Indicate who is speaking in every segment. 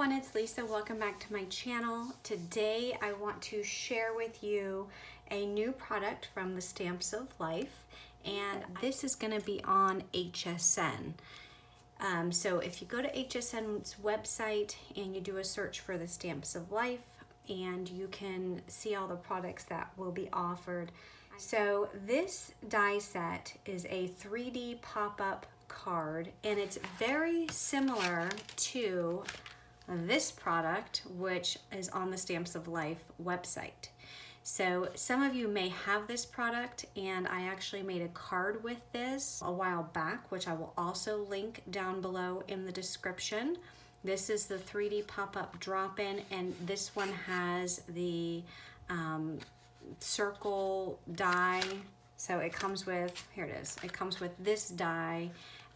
Speaker 1: everyone, it's Lisa. Welcome back to my channel. Today I want to share with you a new product from the Stamps of Life, and this is going to be on HSN. So if you go to HSN's website and you do a search for the Stamps of Life, and you can see all the products that will be offered. So this die set is a 3D pop-up card, and it's very similar to this product, which is on the Stamps of Life website. So some of you may have this product, and I actually made a card with this a while back, which I will also link down below in the description. This is the 3D pop-up drop-in, and this one has the circle die. So it comes with, here it is, it comes with this die,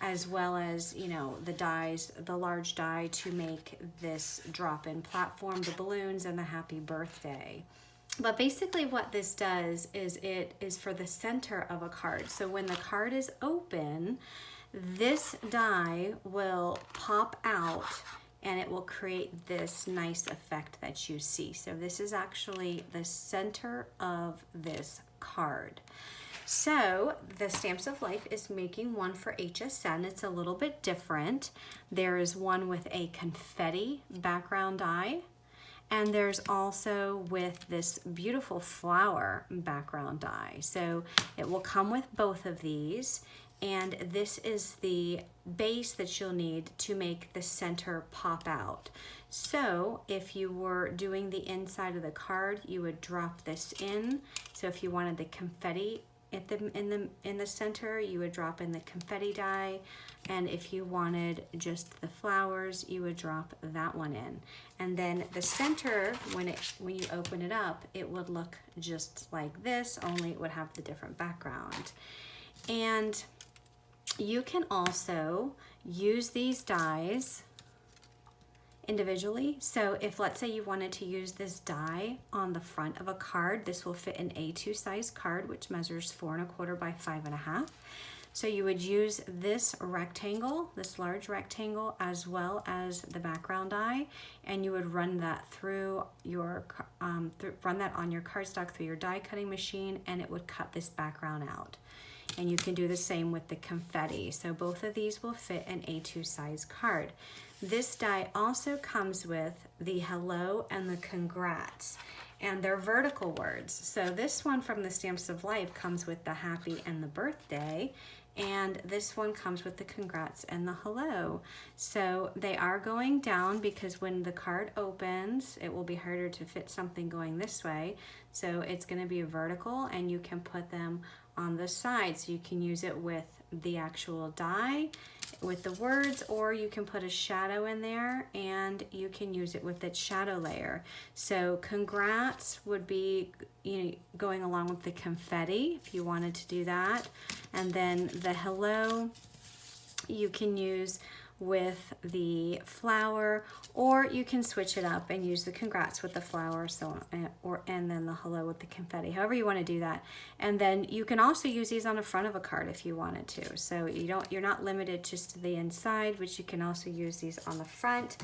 Speaker 1: as well as, you know, the dies, the large die to make this drop-in platform, the balloons, and the happy birthday. But basically what this does is it is for the center of a card. So when the card is open, this die will pop out and it will create this nice effect that you see. So this is actually the center of this card. So the Stamps of Life is making one for HSN. It's a little bit different. There is one with a confetti background die, and there's also with this beautiful flower background die. So it will come with both of these, and this is the base that you'll need to make the center pop out. So if you were doing the inside of the card, you would drop this in. So if you wanted the confetti in the center, you would drop in the confetti die, and if you wanted just the flowers, you would drop that one in. And then the center, when you open it up, it would look just like this, only it would have the different background. And you can also use these dies individually. So if, let's say, you wanted to use this die on the front of a card, this will fit an A2 size card, which measures 4 1/4 by 5 1/2. So you would use this rectangle, this large rectangle, as well as the background die, and you would run that through your run that on your cardstock through your die cutting machine, and it would cut this background out. And you can do the same with the confetti. So both of these will fit an A2 size card. This die also comes with the hello and the congrats, and they're vertical words. So this one from the Stamps of Life comes with the happy and the birthday, and this one comes with the congrats and the hello. So they are going down because when the card opens, it will be harder to fit something going this way. So it's going to be vertical, and you can put them on the side. So you can use it with the actual die, with the words, or you can put a shadow in there and you can use it with its shadow layer. So congrats would be, you know, going along with the confetti if you wanted to do that. And then the hello you can use with the flower, or you can switch it up and use the congrats with the flower, and then the hello with the confetti, however you want to do that. And then you can also use these on the front of a card if you wanted to. So you're not limited just to the inside, which you can also use these on the front.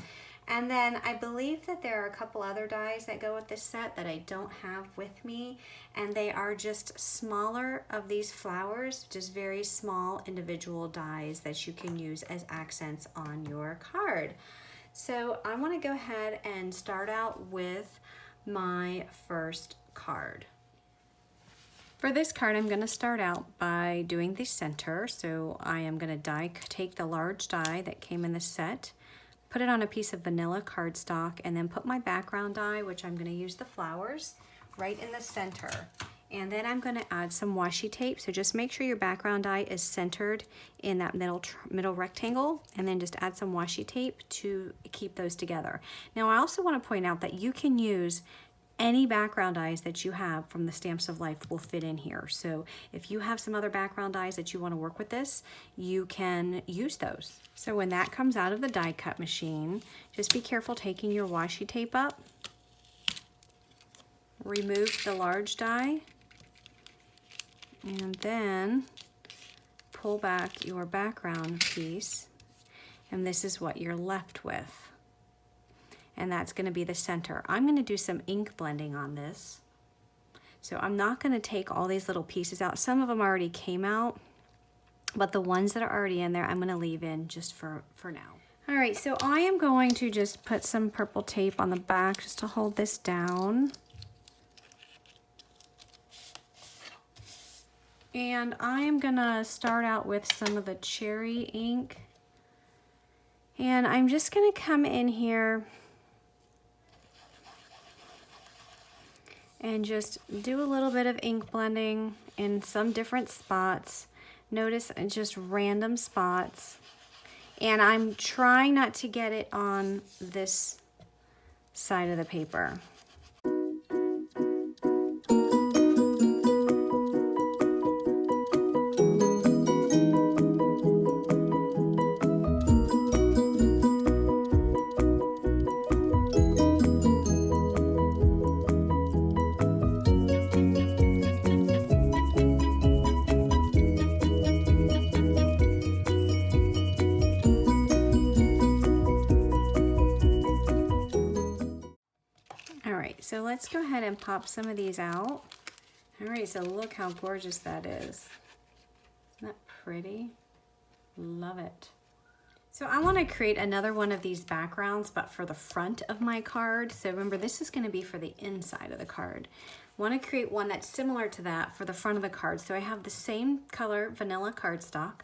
Speaker 1: And then I believe that there are a couple other dies that go with this set that I don't have with me, and they are just smaller of these flowers, just very small individual dies that you can use as accents on your card. So I want to go ahead and start out with my first card. For this card, I'm going to start out by doing the center. So I am going to take the large die that came in the set, put it on a piece of vanilla cardstock, and then put my background die, which I'm going to use the flowers, right in the center. And then I'm going to add some washi tape. So just make sure your background die is centered in that middle rectangle, and then just add some washi tape to keep those together. Now I also want to point out that you can use any background dies that you have from the Stamps of Life will fit in here. So if you have some other background dies that you want to work with this, you can use those. So when that comes out of the die cut machine, just be careful taking your washi tape up. Remove the large die, and then pull back your background piece, and this is what you're left with. and that's going to be the center. I'm going to do some ink blending on this. So I'm not going to take all these little pieces out. Some of them already came out, but the ones that are already in there, I'm going to leave in just for now. All right, so I am going to just put some purple tape on the back just to hold this down. And I'm gonna start out with some of the cherry ink. And I'm just gonna come in here and just do a little bit of ink blending in some different spots. Notice just random spots. And I'm trying not to get it on this side of the paper. So let's go ahead and pop some of these out. All right, so look how gorgeous that is. Isn't that pretty? Love it. So I want to create another one of these backgrounds, but for the front of my card. So remember, this is going to be for the inside of the card. I want to create one that's similar to that for the front of the card. So I have the same color vanilla cardstock.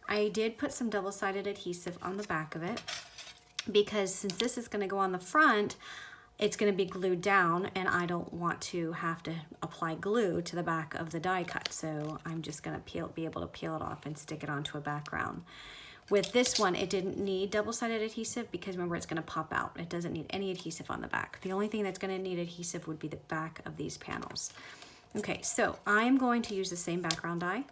Speaker 1: I did put some double-sided adhesive on the back of it because since this is going to go on the front, it's going to be glued down, and I don't want to have to apply glue to the back of the die cut. So I'm just going to be able to peel it off and stick it onto a background. With this one, it didn't need double-sided adhesive because remember, it's going to pop out. It doesn't need any adhesive on the back. The only thing that's going to need adhesive would be the back of these panels. Okay, so I'm going to use the same background die.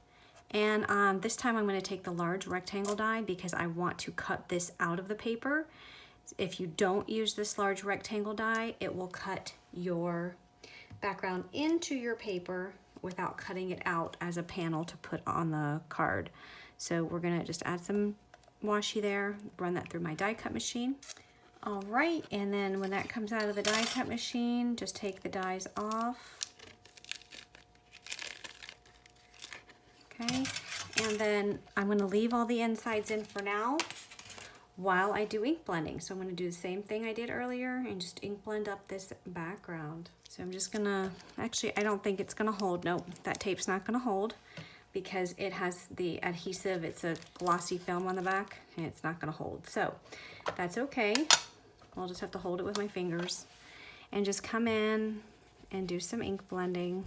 Speaker 1: And this time I'm going to take the large rectangle die because I want to cut this out of the paper. If you don't use this large rectangle die, it will cut your background into your paper without cutting it out as a panel to put on the card. So we're gonna just add some washi there, run that through my die cut machine. All right, and then when that comes out of the die cut machine, just take the dies off. Okay, and then I'm gonna leave all the insides in for now while I do ink blending. So I'm going to do the same thing I did earlier and just ink blend up this background. So I'm just gonna, actually I don't think it's gonna hold. Nope, that tape's not gonna hold because it has the adhesive. It's a glossy film on the back and it's not gonna hold. So that's okay. I'll just have to hold it with my fingers and just come in and do some ink blending.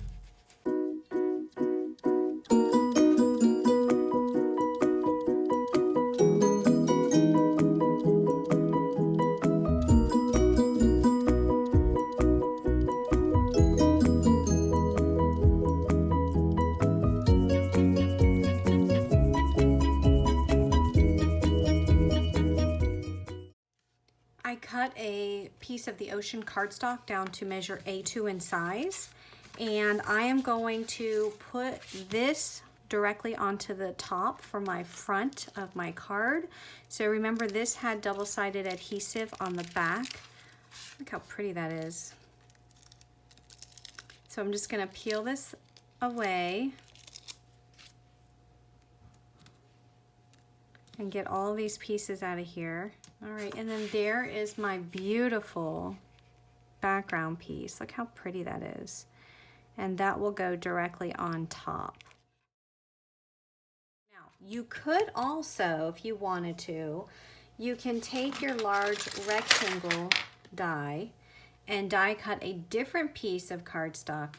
Speaker 1: I cut a piece of the ocean cardstock down to measure A2 in size, and I am going to put this directly onto the top for my front of my card. So remember, this had double-sided adhesive on the back. Look how pretty that is. So I'm just going to peel this away and get all these pieces out of here. All right, and then there is my beautiful background piece. Look how pretty that is. And that will go directly on top. Now, you could also, if you wanted to, you can take your large rectangle die and die cut a different piece of cardstock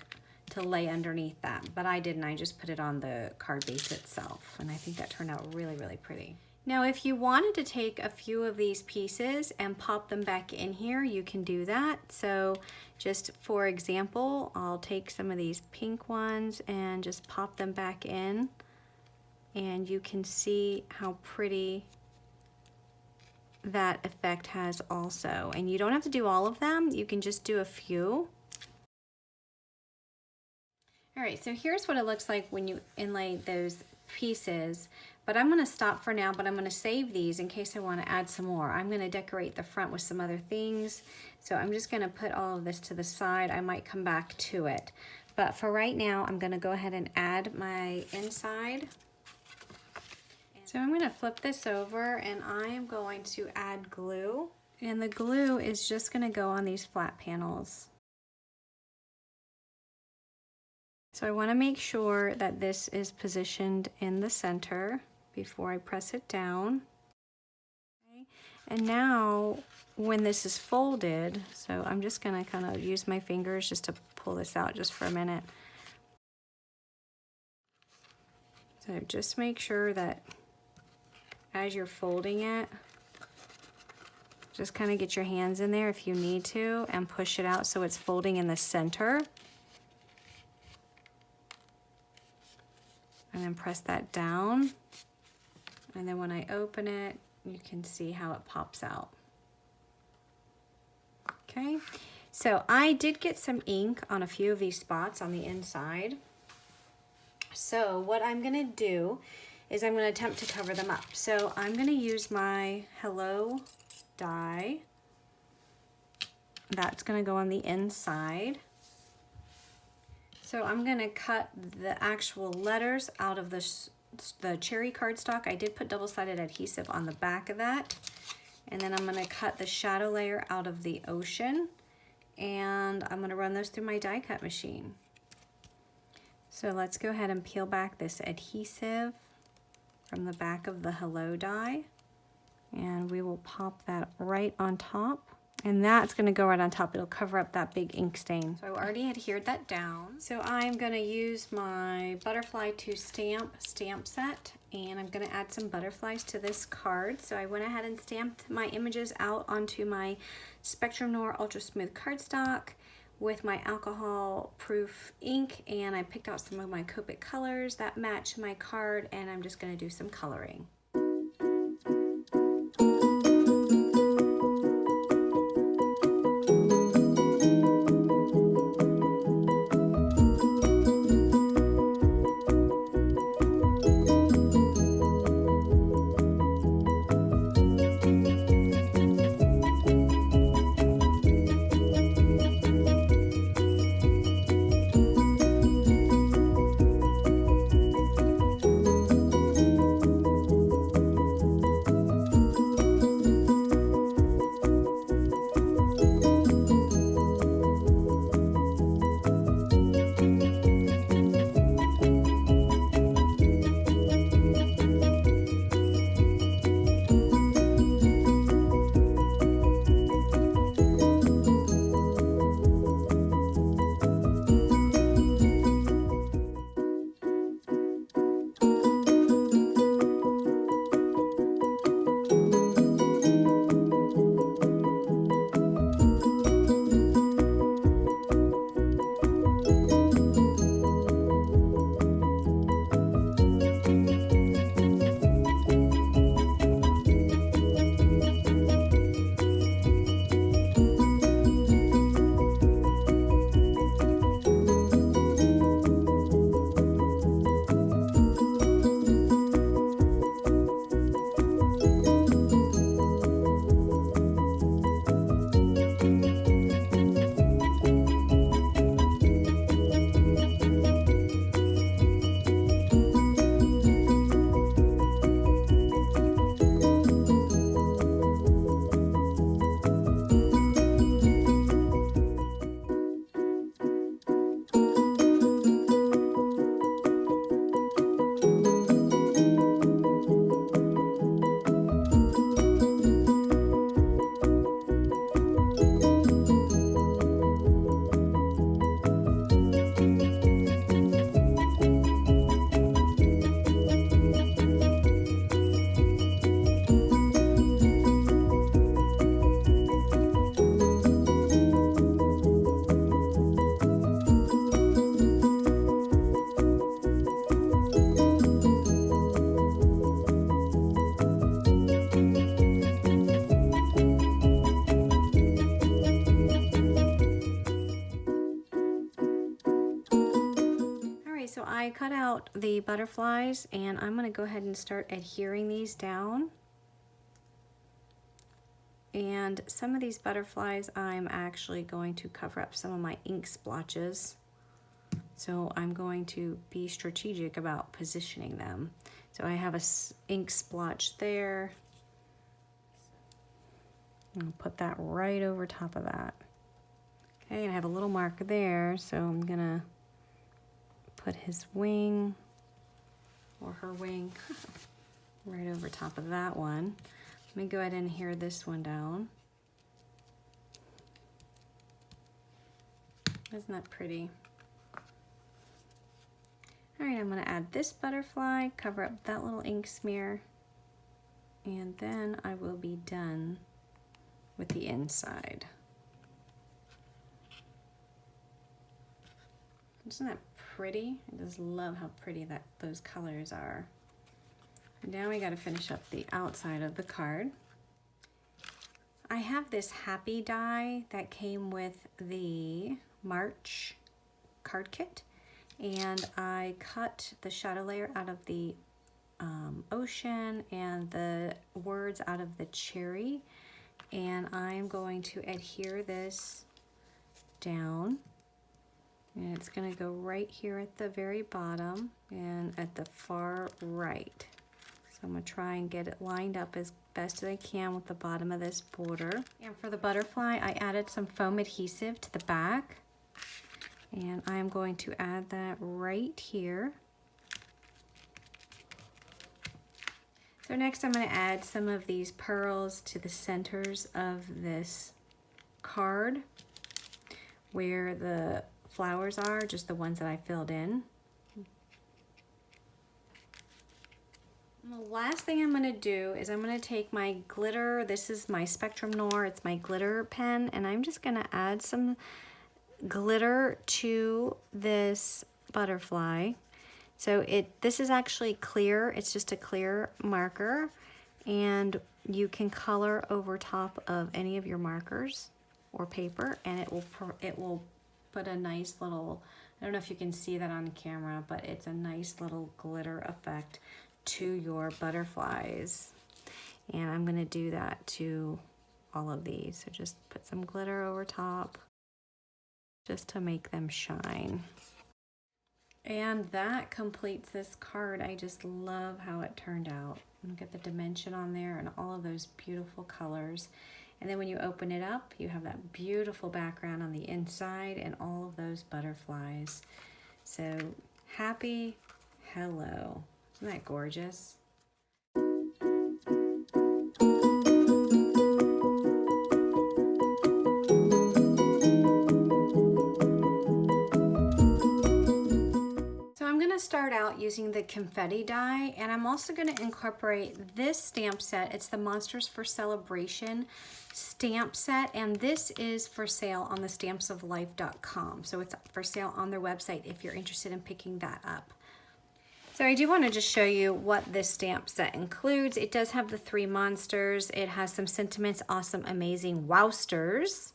Speaker 1: to lay underneath that. But I didn't, I just put it on the card base itself. And I think that turned out really, really pretty. Now, if you wanted to take a few of these pieces and pop them back in here, you can do that. So just for example, I'll take some of these pink ones and just pop them back in. And you can see how pretty that effect has also. And you don't have to do all of them. You can just do a few. All right, so here's what it looks like when you inlay those pieces. But I'm gonna stop for now, but I'm gonna save these in case I wanna add some more. I'm gonna decorate the front with some other things. So I'm just gonna put all of this to the side. I might come back to it. But for right now, I'm gonna go ahead and add my inside. So I'm gonna flip this over and I am going to add glue. And the glue is just gonna go on these flat panels. So I wanna make sure that this is positioned in the center before I press it down. Okay. And now when this is folded, so I'm just gonna kind of use my fingers just to pull this out just for a minute. So just make sure that as you're folding it, just kind of get your hands in there if you need to and push it out so it's folding in the center. And then press that down. And then when I open it, you can see how it pops out. Okay, so I did get some ink on a few of these spots on the inside. So what I'm gonna do is I'm gonna attempt to cover them up. So I'm gonna use my Hello die. That's gonna go on the inside. So I'm gonna cut the actual letters out of the cherry cardstock. I did put double-sided adhesive on the back of that. And then I'm gonna cut the shadow layer out of the ocean. And I'm gonna run those through my die cut machine. So let's go ahead and peel back this adhesive from the back of the Hello die. And we will pop that right on top. And that's gonna go right on top. It'll cover up that big ink stain. So I already adhered that down. So I'm gonna use my butterfly to stamp set, and I'm gonna add some butterflies to this card. So I went ahead and stamped my images out onto my Spectrum Noir Ultra Smooth cardstock with my alcohol proof ink, and I picked out some of my Copic colors that match my card, and I'm just gonna do some coloring. I cut out the butterflies and I'm going to go ahead and start adhering these down. And some of these butterflies I'm actually going to cover up some of my ink splotches. So I'm going to be strategic about positioning them. So I have a ink splotch there. I'll put that right over top of that. Okay, and I have a little mark there, so I'm gonna put his wing or her wing right over top of that one. Let me go ahead and adhere this one down. Isn't that pretty? All right, I'm gonna add this butterfly, cover up that little ink smear, and then I will be done with the inside. Isn't that pretty? I just love how pretty those colors are. Now we got to finish up the outside of the card. I have this happy die that came with the March card kit, and I cut the shadow layer out of the ocean and the words out of the cherry, and I'm going to adhere this down, and it's going to go right here at the very bottom and at the far right. So I'm going to try and get it lined up as best as I can with the bottom of this border. And for the butterfly, I added some foam adhesive to the back, and I'm going to add that right here. So next I'm going to add some of these pearls to the centers of this card where the flowers are, just the ones that I filled in. And the last thing I'm going to do is I'm going to take my glitter, this is my Spectrum Noir, it's my glitter pen, and I'm just going to add some glitter to this butterfly. So this is actually clear, it's just a clear marker, and you can color over top of any of your markers or paper, and it will put a nice little, I don't know if you can see that on camera, but it's a nice little glitter effect to your butterflies. And I'm going to do that to all of these. So just put some glitter over top just to make them shine. And that completes this card. I just love how it turned out. Look at the dimension on there and all of those beautiful colors. And then when you open it up, you have that beautiful background on the inside and all of those butterflies. So happy hello. Isn't that gorgeous? Start out using the confetti die, and I'm also going to incorporate this stamp set. It's the Monsters for Celebration stamp set, and this is for sale on the stampsoflife.com. So it's for sale on their website if you're interested in picking that up. So I do want to just show you what this stamp set includes. It does have the 3 monsters. It has some sentiments, awesome, amazing, wowsters.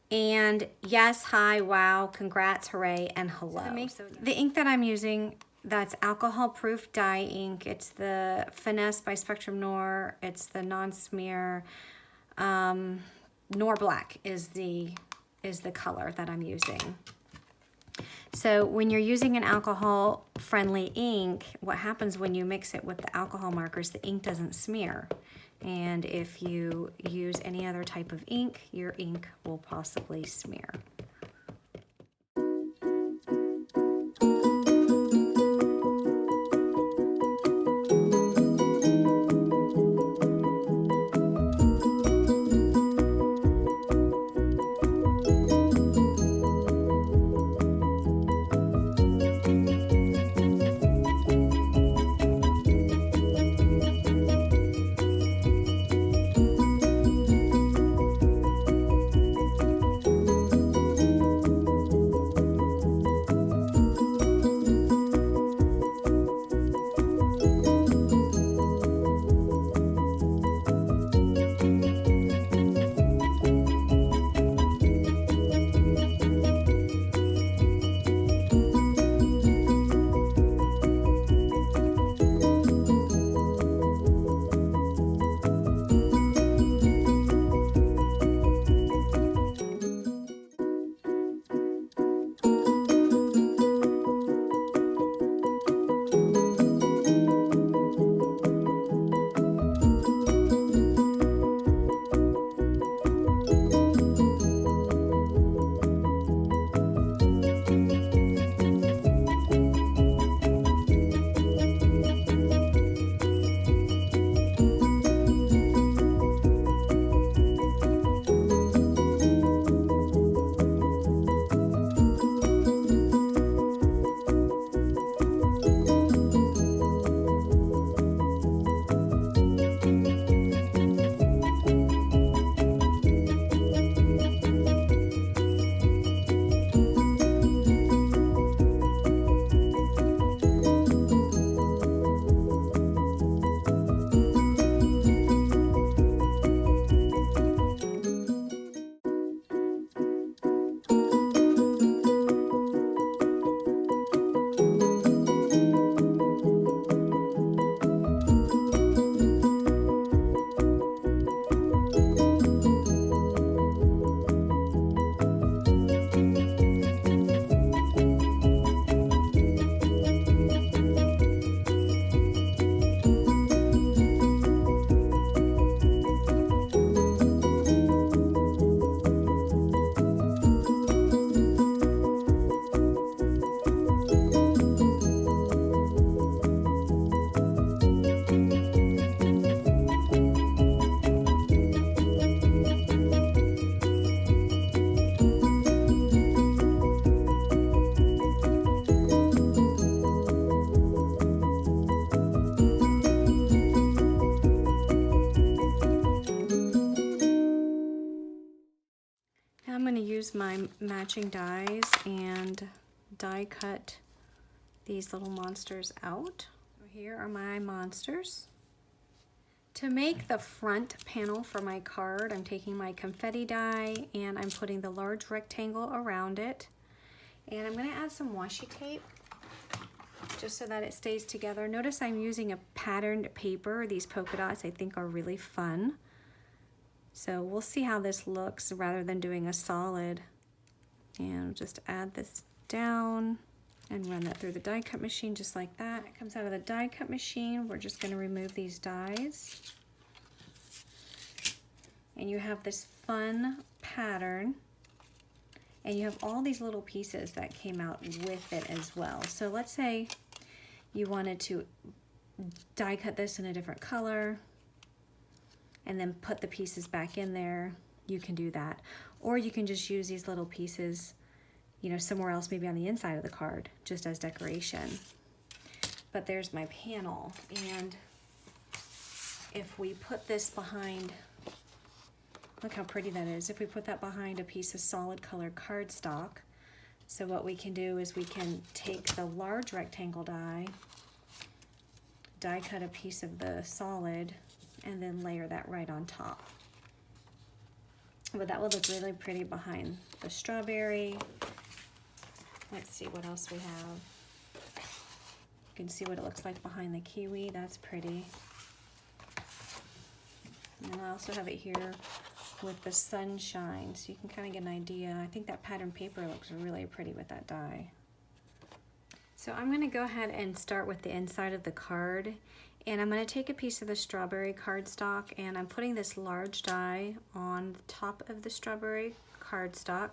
Speaker 1: And yes, hi, wow, congrats, hooray, and hello. The ink that I'm using, that's alcohol-proof dye ink. It's the Finesse by Spectrum Noir. It's the non-smear. Noir Black is the color that I'm using. So when you're using an alcohol-friendly ink, what happens when you mix it with the alcohol markers, the ink doesn't smear. And if you use any other type of ink, your ink will possibly smear. going to use my matching dies and die cut these little monsters out. Here are my monsters. To make the front panel for my card, I'm taking my confetti die and I'm putting the large rectangle around it. And I'm going to add some washi tape just so that it stays together. Notice I'm using a patterned paper. These polka dots I think are really fun. So we'll see how this looks rather than doing a solid. And just add this down and run that through the die cut machine just like that. It comes out of the die cut machine. We're just going to remove these dies. And you have this fun pattern. And you have all these little pieces that came out with it as well. So let's say you wanted to die cut this in a different color and then put the pieces back in there. You can do that. Or you can just use these little pieces, you know, somewhere else, maybe on the inside of the card, just as decoration. But there's my panel, and if we put this behind, look how pretty that is. If we put that behind a piece of solid color cardstock, so what we can do is we can take the large rectangle die cut a piece of the solid, and then layer that right on top. But that would look really pretty behind the strawberry. Let's see what else we have. You can see what it looks like behind the kiwi. That's pretty. And then I also have it here with the sunshine, so you can kind of get an idea. I think that pattern paper looks really pretty with that die. So I'm going to go ahead and start with the inside of the card. And I'm going to take a piece of the strawberry cardstock, and I'm putting this large die on the top of the strawberry cardstock.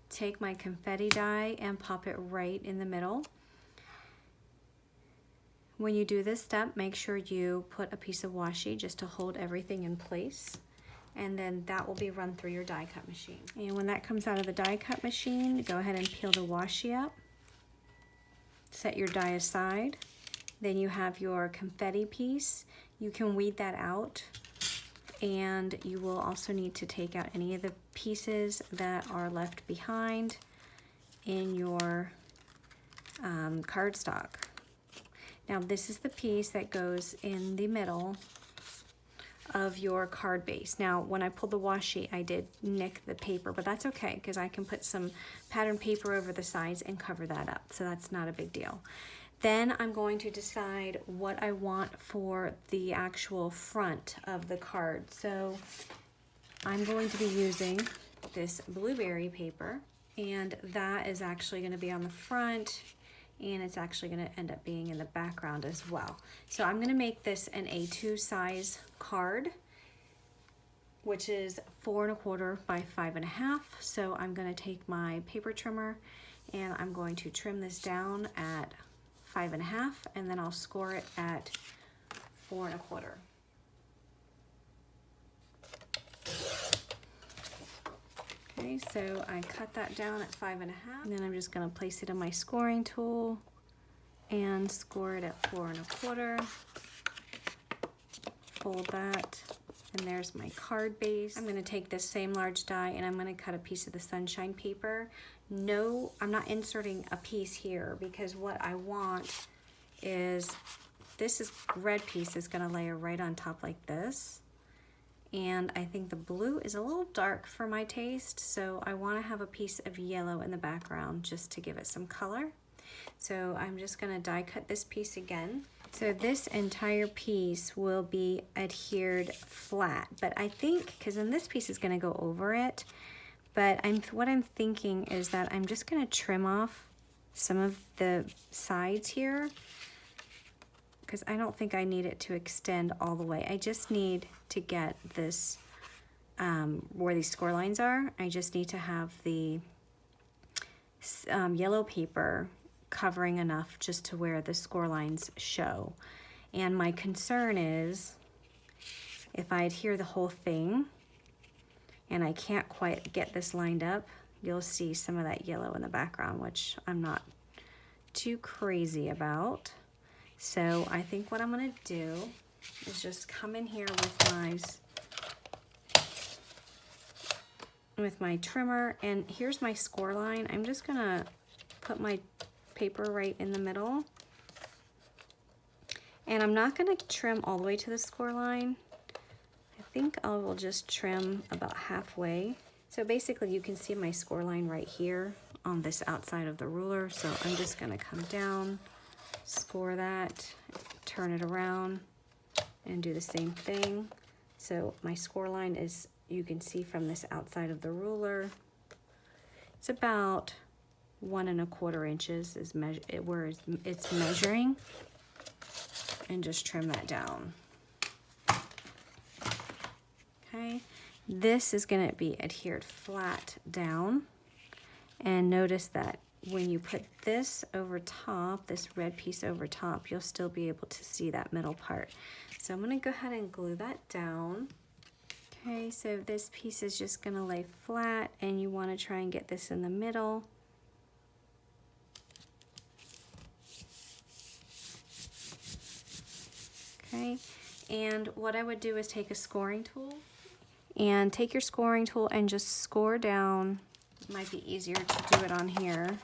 Speaker 1: Take my confetti die and pop it right in the middle. When you do this step, make sure you put a piece of washi just to hold everything in place. And then that will be run through your die cut machine. And when that comes out of the die cut machine, go ahead and peel the washi up. Set your die aside. Then you have your confetti piece. You can weed that out, and you will also need to take out any of the pieces that are left behind in your cardstock. Now this is the piece that goes in the middle of your card base. Now when I pulled the washi, I did nick the paper, but that's okay because I can put some pattern paper over the sides and cover that up, so that's not a big deal. Then I'm going to decide what I want for the actual front of the card. So I'm going to be using this blueberry paper, and that is actually going to be on the front, and it's actually going to end up being in the background as well. So I'm going to make this an A2 size card, which is 4 1/4 by 5 1/2. So I'm going to take my paper trimmer and I'm going to trim this down at 5 1/2, and then I'll score it at 4 1/4. Okay, so I cut that down at 5 1/2, and then I'm just going to place it in my scoring tool and score it at 4 1/4. Fold that, and there's my card base. I'm going to take this same large die and I'm going to cut a piece of the sunshine paper. No, I'm not inserting a piece here because what I want is this red piece is going to layer right on top like this. And I think the blue is a little dark for my taste, so I want to have a piece of yellow in the background just to give it some color. So I'm just going to die cut this piece again. So this entire piece will be adhered flat, but I think, because then this piece is going to go over it, but what I'm thinking is that I'm just going to trim off some of the sides here, because I don't think I need it to extend all the way. I just need to get this, where these score lines are, I just need to have the yellow paper covering enough just to where the score lines show. And my concern is if I adhere the whole thing and I can't quite get this lined up, you'll see some of that yellow in the background, which I'm not too crazy about. So I think what I'm gonna do is just come in here with my with my trimmer, and here's my score line. I'm just gonna put my paper right in the middle, and I'm not gonna trim all the way to the score line. I think I will just trim about halfway. So basically you can see my score line right here on this outside of the ruler. So I'm just gonna come down, score that, turn it around, and do the same thing. So my score line is, you can see from this outside of the ruler, it's about 1 1/4 inches is where it's measuring, and just trim that down. Okay, this is going to be adhered flat down, and notice that when you put this over top, this red piece over top, you'll still be able to see that middle part. So I'm going to go ahead and glue that down. Okay, so this piece is just going to lay flat, and you want to try and get this in the middle. Okay, and what I would do is take a scoring tool, and take your scoring tool and just score down. It might be easier to do it on here.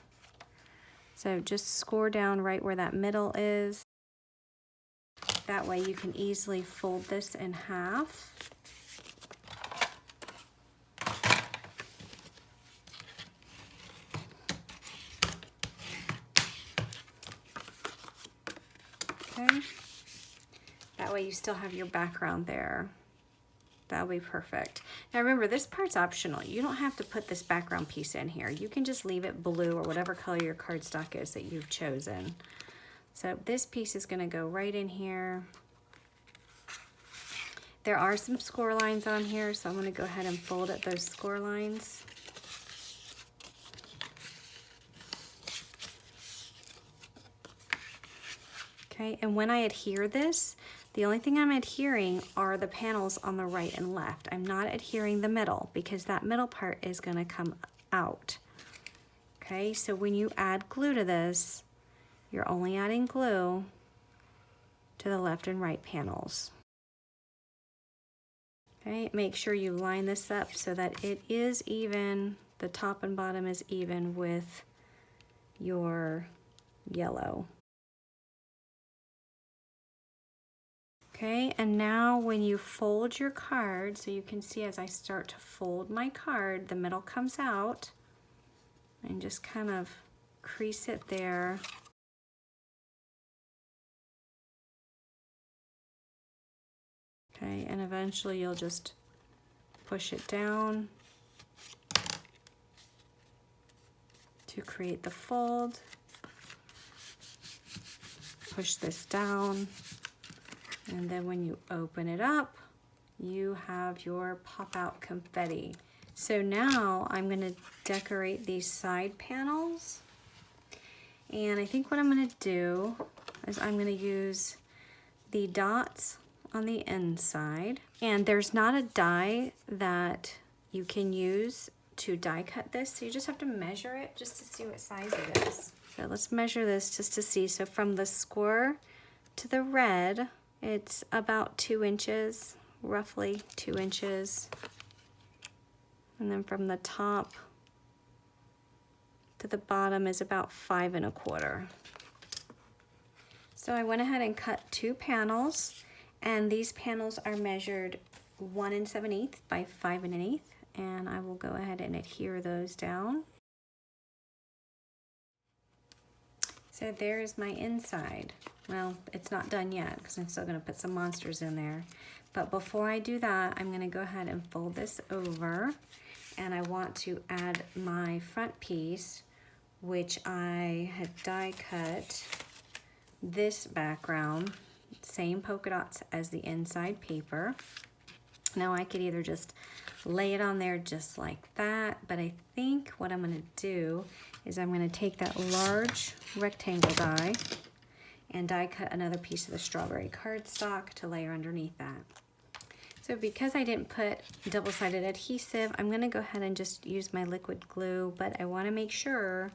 Speaker 1: So just score down right where that middle is. That way you can easily fold this in half. Okay. That way you still have your background there. That'll be perfect. Now remember, this part's optional. You don't have to put this background piece in here. You can just leave it blue or whatever color your cardstock is that you've chosen. So this piece is going to go right in here. There are some score lines on here, so I'm going to go ahead and fold at those score lines. Okay, and when I adhere this, the only thing I'm adhering are the panels on the right and left. I'm not adhering the middle because that middle part is going to come out. Okay, so when you add glue to this, you're only adding glue to the left and right panels. Okay, make sure you line this up so that it is even, the top and bottom is even with your yellow. Okay, and now when you fold your card, so you can see as I start to fold my card, the middle comes out, and just kind of crease it there. Okay, and eventually you'll just push it down to create the fold. Push this down. And then when you open it up, you have your pop-out confetti. So now I'm going to decorate these side panels. And I think what I'm going to do is I'm going to use the dots on the inside. And there's not a die that you can use to die cut this. So you just have to measure it just to see what size it is. So let's measure this just to see. So from the square to the red, it's about 2 inches, roughly 2 inches. And then from the top to the bottom is about 5 1/4. So I went ahead and cut 2 panels, and these panels are measured 1 7/8 by 5 1/8, and I will go ahead and adhere those down. So there's my inside. Well, it's not done yet because I'm still going to put some monsters in there. But before I do that, I'm going to go ahead and fold this over, and I want to add my front piece, which I had die cut this background, same polka dots as the inside paper. Now I could either just lay it on there just like that, but I think what I'm going to do is I'm going to take that large rectangle die and die cut another piece of the strawberry cardstock to layer underneath that. So because I didn't put double-sided adhesive, I'm going to go ahead and just use my liquid glue, but I want to make sure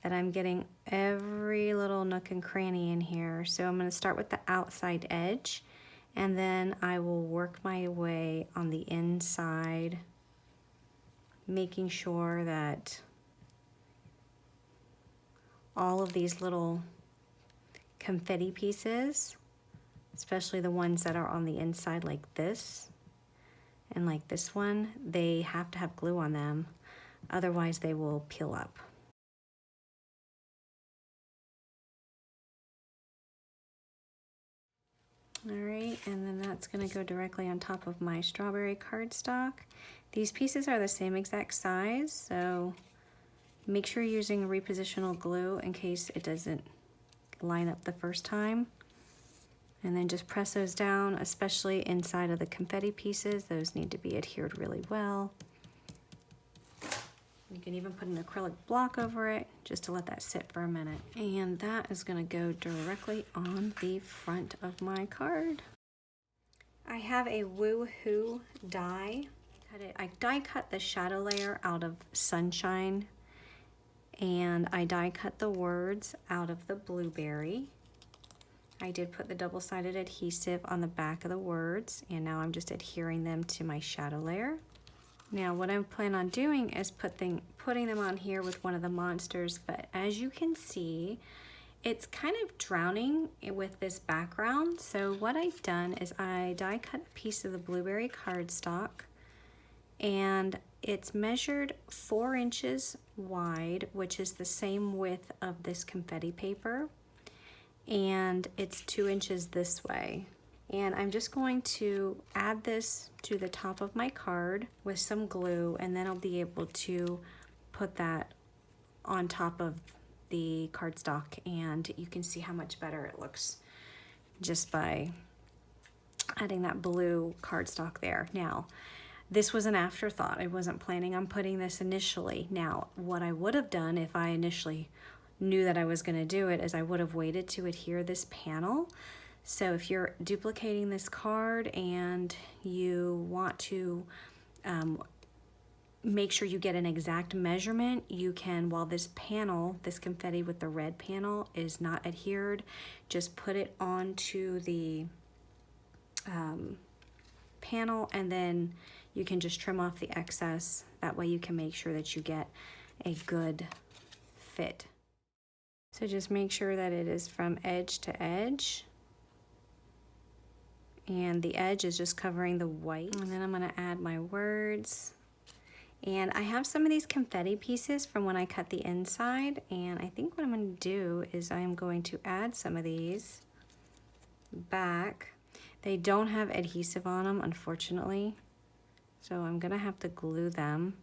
Speaker 1: that I'm getting every little nook and cranny in here. So I'm going to start with the outside edge, and then I will work my way on the inside making sure that all of these little confetti pieces, especially the ones that are on the inside like this and like this one, they have to have glue on them, otherwise they will peel up. All right, and then that's gonna go directly on top of my strawberry cardstock. These pieces are the same exact size, so make sure you're using repositional glue in case it doesn't line up the first time. And then just press those down, especially inside of the confetti pieces. Those need to be adhered really well. You can even put an acrylic block over it just to let that sit for a minute. And that is gonna go directly on the front of my card. I have a Woohoo die. I die cut the shadow layer out of Sunshine, and I die cut the words out of the blueberry. I did put the double-sided adhesive on the back of the words, and now I'm just adhering them to my shadow layer. Now what I plan on doing is putting them on here with one of the monsters, but as you can see, it's kind of drowning with this background. So what I've done is I die cut a piece of the blueberry cardstock, and it's measured 4 inches wide, which is the same width of this confetti paper, and it's 2 inches this way. And I'm just going to add this to the top of my card with some glue, and then I'll be able to put that on top of the cardstock, and you can see how much better it looks just by adding that blue cardstock there. Now, this was an afterthought. I wasn't planning on putting this initially. Now, what I would have done if I initially knew that I was going to do it is I would have waited to adhere this panel. So if you're duplicating this card and you want to make sure you get an exact measurement, you can, while this panel, this confetti with the red panel is not adhered, just put it onto the panel, and then you can just trim off the excess. That way you can make sure that you get a good fit. So just make sure that it is from edge to edge, and the edge is just covering the white. And then I'm gonna add my words. And I have some of these confetti pieces from when I cut the inside, and I think what I'm gonna do is I'm going to add some of these back. They don't have adhesive on them, unfortunately, so I'm gonna have to glue them.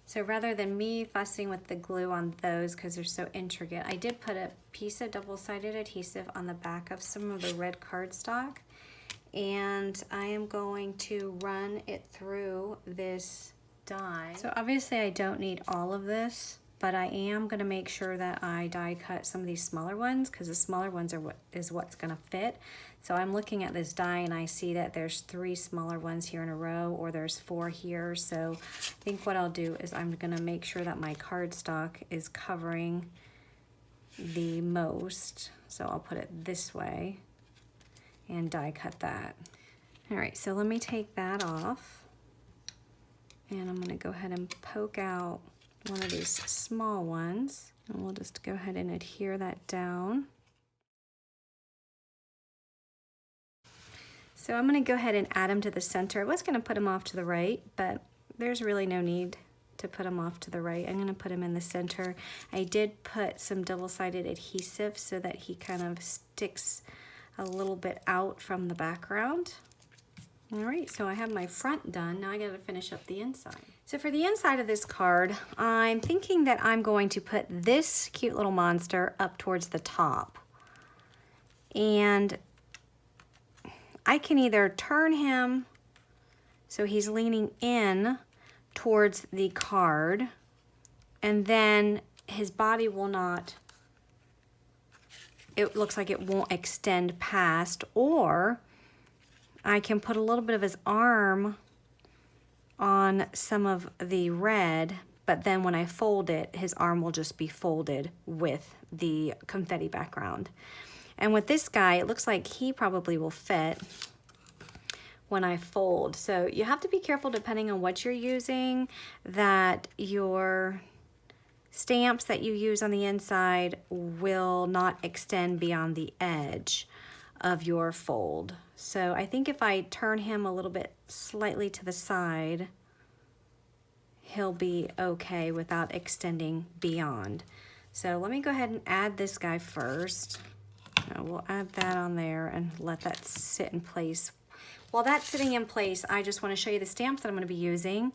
Speaker 1: So rather than me fussing with the glue on those because they're so intricate, I did put a piece of double-sided adhesive on the back of some of the red cardstock, and I am going to run it through this die. So obviously I don't need all of this, but I am going to make sure that I die cut some of these smaller ones, because the smaller ones are what's going to fit. So I'm looking at this die and I see that there's 3 smaller ones here in a row, or there's 4 here. So I think what I'll do is I'm going to make sure that my cardstock is covering the most. So I'll put it this way and die cut that. All right, so let me take that off, and I'm going to go ahead and poke out one of these small ones, and we'll just go ahead and adhere that down. So I'm going to go ahead and add them to the center. I was going to put them off to the right, but there's really no need to put them off to the right. I'm going to put them in the center. I did put some double-sided adhesive so that he kind of sticks a little bit out from the background. All right, so I have my front done. Now I got to finish up the inside. So for the inside of this card, I'm thinking that I'm going to put this cute little monster up towards the top. And I can either turn him so he's leaning in towards the card, and then his body will not, it looks like it won't extend past, or I can put a little bit of his arm on some of the red, but then when I fold it, his arm will just be folded with the confetti background. And with this guy, it looks like he probably will fit. when I fold. So you have to be careful depending on what you're using, that your stamps that you use on the inside will not extend beyond the edge of your fold. So I think if I turn him a little bit slightly to the side, he'll be okay without extending beyond. So let me go ahead and add this guy first. We'll add that on there and let that sit in place. While that's sitting in place, I just want to show you the stamps that I'm going to be using,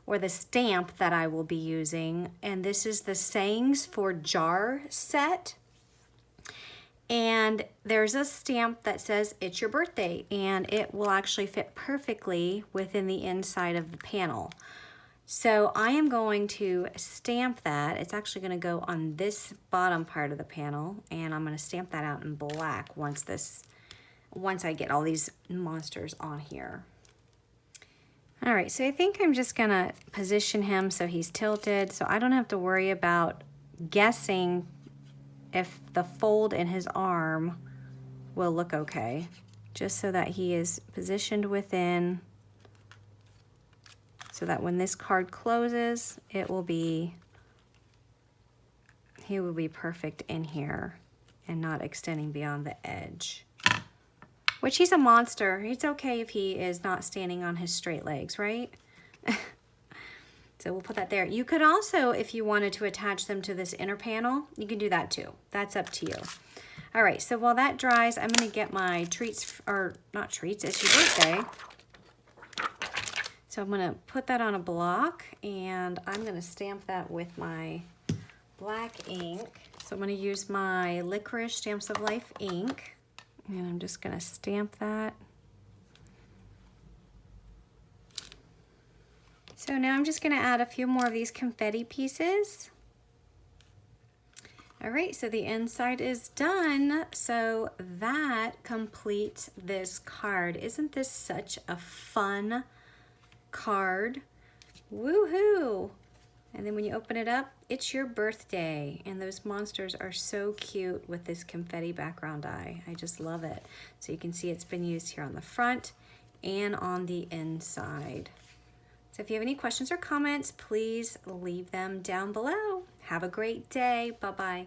Speaker 1: or the stamp that I will be using. And this is the Sayings for Jar set. And there's a stamp that says it's your birthday, and it will actually fit perfectly within the inside of the panel. So I am going to stamp that. It's actually going to go on this bottom part of the panel, and I'm going to stamp that out in black once I get all these monsters on here. All right, so I think I'm just going to position him so he's tilted, so I don't have to worry about guessing if the fold in his arm will look okay, just so that he is positioned within, so that when this card closes, he will be perfect in here and not extending beyond the edge. Which, he's a monster. It's okay if he is not standing on his straight legs, right? So we'll put that there. You could also, if you wanted to attach them to this inner panel, you can do that too. That's up to you. All right, so while that dries, I'm gonna get my treats, or not treats, it's your birthday. So I'm gonna put that on a block, and I'm gonna stamp that with my black ink. So I'm gonna use my Licorice Stamps of Life ink, and I'm just gonna stamp that. So now I'm just gonna add a few more of these confetti pieces. All right, so the inside is done. So that completes this card. Isn't this such a fun card? Woohoo! And then when you open it up, it's your birthday. And those monsters are so cute with this confetti background die. I just love it. So you can see it's been used here on the front and on the inside. So if you have any questions or comments, please leave them down below. Have a great day. Bye-bye.